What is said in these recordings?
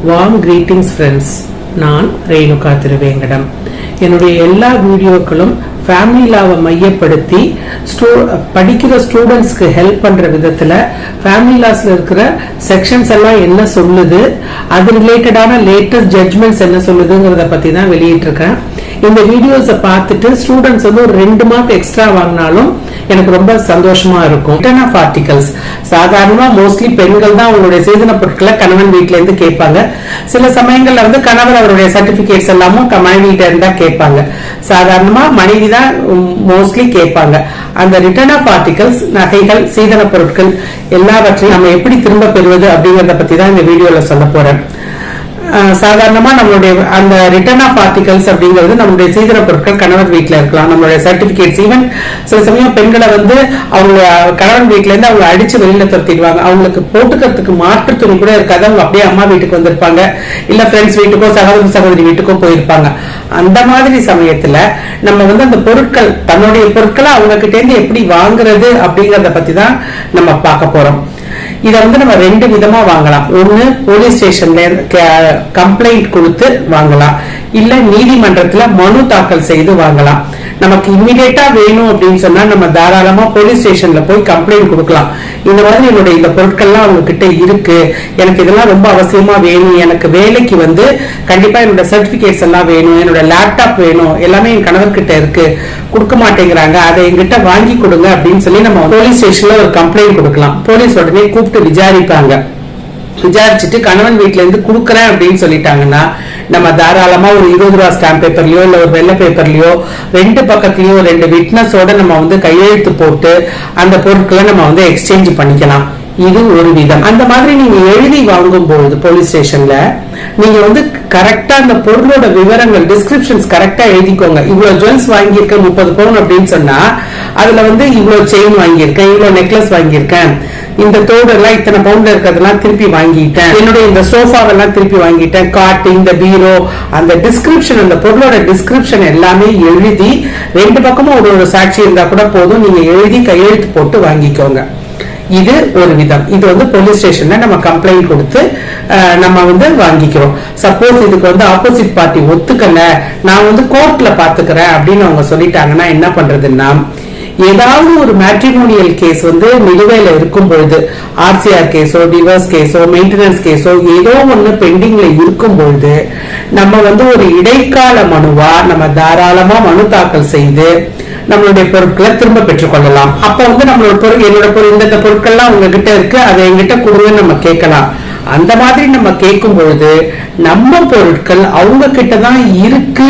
Warm greetings friends. நான் ரேணுகா திருவேங்கடம். என்னுடைய எல்லா வீடியோக்களும் ஃபேமிலி லாவை மையப்படுத்தி படிக்கிற ஸ்டூடெண்ட்ஸ்க்கு ஹெல்ப் பண்ற விதத்துல ஃபேமிலி லாஸ்ல இருக்கிற செக்ஷன்ஸ் எல்லாம் என்ன சொல்லுது, அது ரிலேட்டடான லேட்டஸ்ட் ஜட்ஜ்மெண்ட்ஸ் என்ன சொல்லுதுங்கிறத பத்தி தான் வெளியிட்டிருக்கேன். இந்த வீடியோஸை பார்த்துட்டு ஸ்டூடெண்ட்ஸ் வந்து ஒரு 2 மார்க் எக்ஸ்ட்ரா வாங்கினாலும் எனக்கு ரொம்ப சந்தோஷமா இருக்கும். ரிட்டர்ன் ஆஃப் ஆர்டிகல்ஸ் சாதாரணமா மோஸ்ட்லி பெண்கள் தான் அவங்களுடைய சேதன பொருட்களை கணவன் வீட்டுல இருந்து கேட்பாங்க. சில சமயங்கள்ல வந்து கணவர் அவருடைய சர்டிபிகேட்ஸ் எல்லாமும் மனைவிட்ட இருந்தா கேட்பாங்க. சாதாரணமா மனைவி தான் மோஸ்ட்லி கேட்பாங்க. அந்த ரிட்டர்ன் ஆஃப் ஆர்டிகல்ஸ், நகைகள், சீதன பொருட்கள் எல்லாவற்றையும் நம்ம எப்படி திரும்ப பெறுவது அப்படிங்கறத பத்தி தான் இந்த வீடியோல சொல்ல போறேன். சாதாரணமா நம்மளுடைய அந்த ரிட்டர்ன் ஆஃப் ஆர்டிகல்ஸ் அப்படிங்கிறது நம்மளுடைய சீதன பொருட்கள் கணவர் வீட்டுல இருக்கலாம், நம்மளுடைய சர்டிபிகேட்ஸ். ஈவன் சில சமயம் பெண்களை வந்து அவங்க கணவன் வீட்டுல இருந்து அவங்க அடிச்சு வெளியில துரத்திடுவாங்க. அவங்களுக்கு போட்டுக்கிறதுக்கு மாற்று துணி கூட இருக்காது. அவங்க அப்படியே அம்மா வீட்டுக்கு வந்திருப்பாங்க, இல்ல ஃப்ரெண்ட்ஸ் வீட்டுக்கோ சகோதரி வீட்டுக்கோ போயிருப்பாங்க. அந்த மாதிரி சமயத்துல நம்ம வந்து அந்த பொருட்கள், தன்னுடைய பொருட்களை அவங்க கிட்ட இருந்து எப்படி வாங்குறது அப்படிங்கறத பத்தி தான் நம்ம பார்க்க போறோம். இத வந்து நம்ம 2 விதமா வாங்கலாம். ஒண்ணு போலீஸ் ஸ்டேஷன்ல கம்ப்ளைண்ட் கொடுத்து வாங்கலாம், இல்ல நீதிமன்றத்துல மனு தாக்கல் செய்து வாங்கலாம். நமக்கு இம்மிடியேட்டா வேணும் அப்படின்னு சொன்னா நம்ம தாராளமா போலீஸ் ஸ்டேஷன்ல போய் கம்ப்ளைண்ட் கொடுக்கலாம். இந்த மாதிரி என்னுடைய இந்த பொருட்கள்லாம் அவங்க கிட்ட இருக்கு, எனக்கு இதெல்லாம் ரொம்ப அவசியமா வேணும், எனக்கு வேலைக்கு வந்து கண்டிப்பா என்னோட சர்டிபிகேட்ஸ் எல்லாம் வேணும், என்னோட லேப்டாப் வேணும், எல்லாமே என் கணவர் கிட்ட இருக்கு, கொடுக்க மாட்டேங்கிறாங்க, அதை என்கிட்ட வாங்கி கொடுங்க அப்படின்னு சொல்லி நம்ம போலீஸ் ஸ்டேஷன்ல ஒரு கம்ப்ளைண்ட் கொடுக்கலாம். போலீஸ் உடனே கூப்பிட்டு விசாரிப்பாங்க. விசாரிச்சுட்டு கணவன் வீட்டுல இருந்து குடுக்கறேன் அப்படின்னு சொல்லிட்டாங்கன்னா நம்ம தாராளமா ஒரு 20 ரூபா ஸ்டாம்ப் பேப்பர்லயோ இல்ல ஒரு வெள்ளை பேப்பர்லயோ 2 பக்கத்துலயோ 2 விட்னஸோட நம்ம வந்து கையெழுத்து போட்டு அந்த பொருட்களை நம்ம வந்து எக்ஸ்சேஞ்ச் பண்ணிக்கலாம். இது ஒரு விதம். அந்த மாதிரி நீங்க எழுதி வாங்கும் போது போலீஸ் ஸ்டேஷன்ல நீங்க வந்து கரெக்டா அந்த பொருளோட விவரங்கள், டிஸ்கிரிப்ஷன்ஸ் கரெக்டா எழுதிக்கோங்க. இவ்வளவு ஜுவல்ஸ் வாங்கியிருக்கேன் 30 பவுன் அப்படின்னு சொன்னா அதுல வந்து இவ்வளவு செயின் வாங்கியிருக்கேன், இவ்வளவு நெக்லஸ் வாங்கியிருக்கேன், இந்த தோடெல்லாம் இத்தனை பவுண்ட்ல இருக்கிறதெல்லாம் திருப்பி வாங்கிட்டேன், என்னுடைய இந்த சோஃபாவெல்லாம் திருப்பி வாங்கிட்டேன், காட்டு இந்த பீரோ, அந்த டிஸ்கிரிப்ஷன், அந்த பொருளோட டிஸ்கிரிப்ஷன் எல்லாமே எழுதி 2 பக்கமும் ஒரு சாட்சி இருந்தா கூட போதும், நீங்க எழுதி கையெழுத்து போட்டு வாங்கிக்கோங்க. இது ஒரு விதம். இது வந்து போலீஸ் ஸ்டேஷன்ல நம்ம கம்ப்ளைண்ட் கொடுத்து நம்ம வந்து வாங்கிக்கிறோம். சப்போஸ் இதுக்கு வந்து ஆப்போசிட் பார்ட்டி ஒத்துக்கல, நான் வந்து கோர்ட்ல பாத்துக்கிறேன் அப்படின்னு அவங்க சொல்லிட்டாங்கன்னா என்ன பண்றதுன்னா, ஏதாவது ஒரு மேட்ரிமோனியல் கேஸ் வந்து நிலுவையில இருக்கும் பொழுது, ஆர்சிஆர் கேஸோ டிவோர்ஸ் கேஸோ மெயின்டெனன்ஸ் கேஸோ ஏதோ ஒண்ணு பெண்டிங்ல இருக்கும் பொழுது நம்ம வந்து ஒரு இடைக்கால மனுவா நம்ம தாராளமா மனு தாக்கல் செய்து நம்மளுடைய பொருட்களை திரும்ப பெற்றுக் கொள்ளலாம். அப்ப வந்து நம்மளோட பொருள், என்னோட பொருள், இந்த பொருட்கள்லாம் உங்ககிட்ட இருக்கு, அதை என்கிட்ட கொடுங்கன்னு நம்ம கேட்கலாம். அந்த மாதிரி நம்ம கேட்கும் பொழுது நம்ம பொருட்கள் அவங்க கிட்டதான் இருக்கு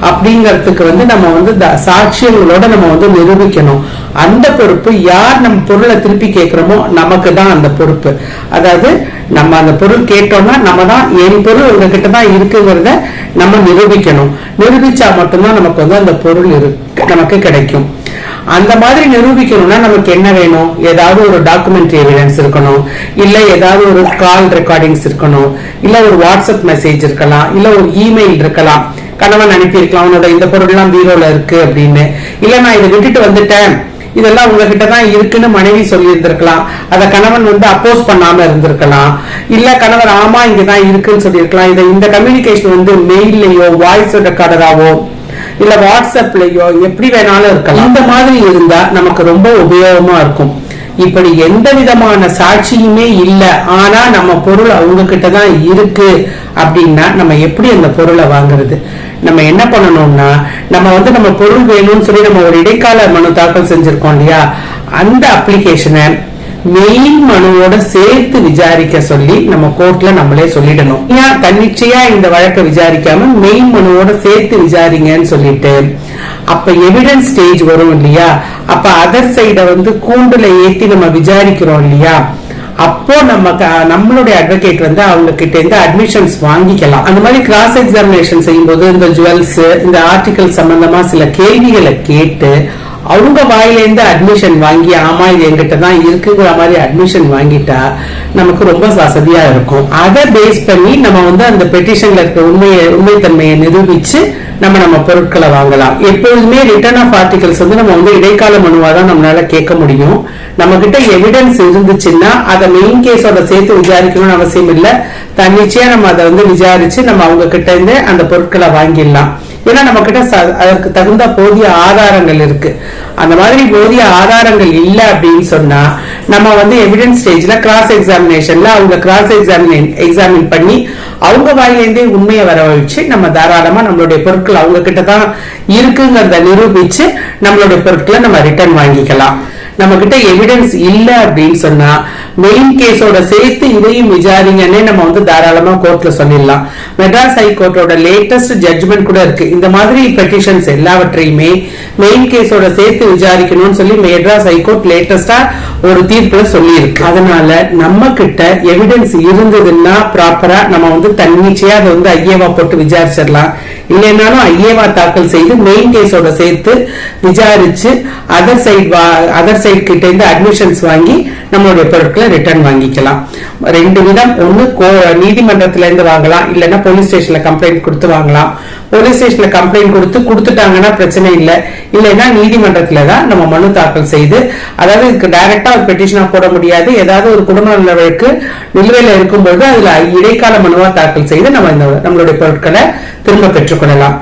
அப்படிங்கறதுக்கு வந்து நம்ம வந்து சாட்சியங்களோட நம்ம வந்து நிரூபிக்கணும். அந்த பொறுப்பு யார் நம்ம பொருளை திருப்பி கேட்கிறோமோ நமக்கு தான் அந்த பொறுப்பு. அதாவது நம்ம அந்த பொருள் கேட்டோம்னா நம்ம தான் என் பொருள் உங்ககிட்ட தான் இருக்குங்கிறத நம்ம நிரூபிக்கணும். நிரூபிச்சா மட்டும்தான் நமக்கு வந்து அந்த பொருள் நமக்கு கிடைக்கும். அந்த மாதிரி நிரூபிக்கணும்னா நமக்கு என்ன வேணும்? ஏதாவது ஒரு டாக்குமெண்ட்ரி எவிடன்ஸ் இருக்கணும், இல்ல ஏதாவது ஒரு கால் ரெக்கார்டிங்ஸ் இருக்கணும், இல்ல ஒரு வாட்ஸ்அப் மெசேஜ் இருக்கலாம், இல்ல ஒரு இமெயில் இருக்கலாம். கணவன் அனுப்பியிருக்கலாம் உன்னோட இந்த பொருள் எல்லாம் பீரோல இருக்கு அப்படின்னு, இல்ல நான் இதை விட்டுட்டு வந்துட்டேன், இதெல்லாம் உங்ககிட்ட தான் இருக்குன்னு மனைவி சொல்லி இருந்திருக்கலாம். அத கணவன் வந்து அப்போஸ் பண்ணாம இருந்திருக்கலாம். இல்ல கணவர் ஆமா இங்கதான் இருக்குன்னு சொல்லியிருக்கலாம். இதை இந்த கம்யூனிகேஷன் வந்து மெயில்லயோ வாய்ஸ் ரெக்கார்டராவோ இல்ல வாட்ஸ்அப்லயோ எப்படி வேணாலும் இருக்கலாம். இந்த மாதிரி இருந்தா நமக்கு ரொம்ப உபயோகமா இருக்கும். இப்படி எந்த விதமான சாட்சியுமே இல்ல, ஆனா நம்ம பொருள் அவங்க கிட்டதான் இருக்கு அப்படின்னா நம்ம எப்படி அந்த பொருளை வாங்குறது? நம்ம என்ன பண்ணணும்னா, நம்ம வந்து நம்ம பொருள் வேணும்னு சொல்லி நம்ம ஒரு இடைக்கால மனு தாக்கல் செஞ்சிருக்கோம் இல்லையா, அந்த அப்ளிகேஷனை மெயின் மனுவோட சேர்த்து விசாரிக்க சொல்லி நம்ம கோர்ட்ல நம்மளே சொல்லிடணும். தன்னிச்சையா இந்த வழக்கை விசாரிக்காம மெயின் மனுவோட சேர்த்து விசாரிங்கன்னு சொல்லிட்டு, அப்ப எவிடன்ஸ் ஸ்டேஜ் வரும் இல்லையா, அப்ப அதர் சைட வந்து கூண்டுல ஏத்தி நம்ம விசாரிக்கிறோம் இல்லையா, அப்போ நம்மளுடைய அட்வொகேட் வந்து அவங்க கிட்ட இருந்து அட்மிஷன்ஸ் வாங்கிக்கலாம். அந்த மாதிரி கிராஸ் எக்ஸாமினேஷன் செய்யும் போது இந்த ஜுவல்ஸ், இந்த ஆர்டிகல் சம்பந்தமா சில கேள்விகளை கேட்டு அவங்க வாயிலேருந்து அட்மிஷன் வாங்கி ஆமா இது எங்கிட்ட தான் இருக்குங்கிற மாதிரி அட்மிஷன் வாங்கிட்டா நமக்கு ரொம்ப வசதியா இருக்கும். அதை பேஸ் பண்ணி நம்ம வந்து அந்த பெட்டிஷன்ல இருக்க உண்மைத்தன்மையை நிரூபிச்சு நம்ம பொருட்களை வாங்கலாம். எப்பொழுதுமே ரிட்டர்ன் ஆஃப் ஆர்டிகல்ஸ் வந்து நம்ம வந்து இடைக்கால மனுவா தான் நம்மளால கேட்க முடியும். நம்ம கிட்ட எவிடன்ஸ் இருந்துச்சுன்னா அதை மெயின் கேஸோட சேர்த்து விசாரிக்கணும்னு அவசியம் இல்லை. தன்னிச்சையா நம்ம அதை வந்து விசாரிச்சு நம்ம அவங்க கிட்ட இருந்து அந்த பொருட்களை வாங்கிடலாம். ஏன்னா நம்ம கிட்ட அதற்கு தகுந்த போதிய ஆதாரங்கள் இருக்கு. அந்த மாதிரி போதிய ஆதாரங்கள் இல்லை அப்படின்னு சொன்னா நம்ம வந்து எவிடன்ஸ் ஸ்டேஜ்ல கிராஸ் எக்ஸாமினேஷன்ல அவங்க கிராஸ் எக்ஸாமின் பண்ணி அவங்க வாயிலேருந்தே உண்மையை வர வச்சு நம்ம தாராளமா நம்மளுடைய பொருட்கள் அவங்க கிட்ட தான் இருக்குங்கிறத நிரூபிச்சு நம்மளுடைய பொருட்களை நம்ம ரிட்டர்ன் வாங்கிக்கலாம். நம்ம கிட்ட எவிடன்ஸ் இல்ல அப்படின்னு சொன்னா மெயின் கேஸோட சேர்த்து இதையும் விசாரிங்கன்னே நம்ம வந்து தாராளமா கோர்ட்ல சொல்லிடலாம். மெட்ராஸ் ஹைகோர்ட்டோட லேட்டஸ்ட் ஜட்ஜ்மெண்ட் கூட இருக்கு. இந்த மாதிரி பெட்டிஷன்ஸ் எல்லாவற்றையுமே மெயின் கேஸோட சேர்த்து விசாரிக்கணும்னு சொல்லி மெட்ராஸ் ஹைகோர்ட் லேட்டஸ்டா ஒரு தீர்ப்புல சொல்லி இருக்கு. அதனால நம்ம கிட்ட எவிடன்ஸ் இருந்ததுன்னா ப்ராப்பரா நம்ம வந்து தன்னிச்சையா அதை வந்து ஐஏவா போட்டு விசாரிச்சிடலாம். இல்லைன்னாலும் ஐஏவா தாக்கல் செய்து மெயின் கேஸோட சேர்த்து விசாரிச்சு அதர் சைடு கிட்ட இருந்து அட்மிஷன்ஸ் வாங்கி நம்மளுடைய பொருட்களை ரிட்டர்ன் வாங்கிக்கலாம். ரெண்டு விதம், ஒண்ணு நீதிமன்றத்துல இருந்து வாங்கலாம், இல்லைன்னா போலீஸ் ஸ்டேஷன்ல கம்ப்ளைண்ட் கொடுத்து வாங்கலாம். போலீஸ் ஸ்டேஷன்ல கம்ப்ளைண்ட் கொடுத்துட்டாங்கன்னா பிரச்சனை இல்லை. இல்லைன்னா நீதிமன்றத்துல தான் நம்ம மனு தாக்கல் செய்து, அதாவது இதுக்கு டைரக்டா ஒரு பெட்டிஷனா போட முடியாது. ஏதாவது ஒரு குடும்ப நல வழக்கு நிலுவையில இருக்கும்போது அதுல இடைக்கால மனுவா தாக்கல் செய்து நம்ம நம்மளுடைய பொருட்களை திரும்ப பெற்றுக்கொள்ளலாம்.